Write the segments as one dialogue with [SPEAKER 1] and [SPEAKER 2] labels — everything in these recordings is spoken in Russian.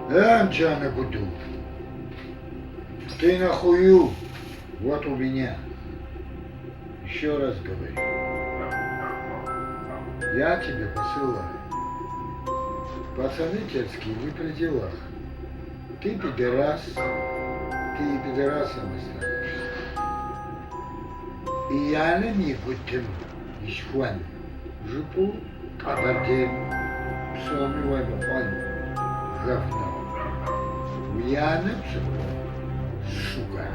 [SPEAKER 1] Анчана буду. Ты нахую. Вот у меня. Еще раз говорю. Я тебе посылаю. Пацаны тельские, вы при делах. Ты пидорас. Ты и пидорасом останешься. И я на них будем ишхуан. Жупу, абардем, псоми ваймухан. Говно. Уяна сука.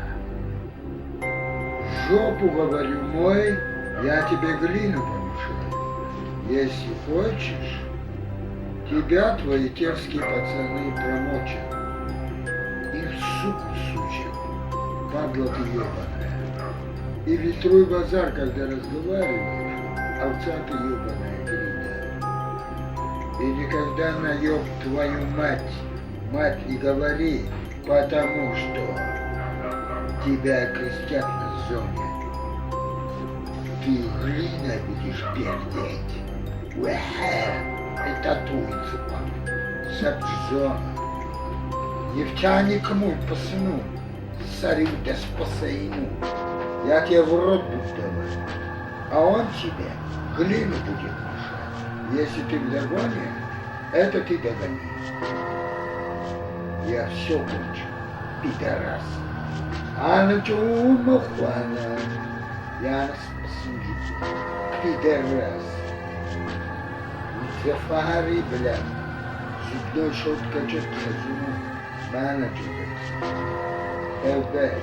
[SPEAKER 1] Жопу, говорю, мой, я тебе глину помешаю. Если хочешь, тебя твои терские пацаны промочат. Их суку сучат, падла ты ебаная. И ветруй базар, когда разговариваешь, овца ты ебаная гнида. И никогда на ёб твою мать не говори, потому что тебя крестят на зоне. Ты глиной будешь пердеть. Это туйцева. Сабзона. Нефтяник мой по сыну. Царю да спасаему. Я тебе в рот буду давать. А он тебе глину будет мешать. Если ты в догоне, это ты догони. Я все кончу, пидорас. А на чуму хвана. Я нас посуду. Пидорас. Зафари, блядь. Зубной щетка четко разуму. Бана чудо. Отдыхай.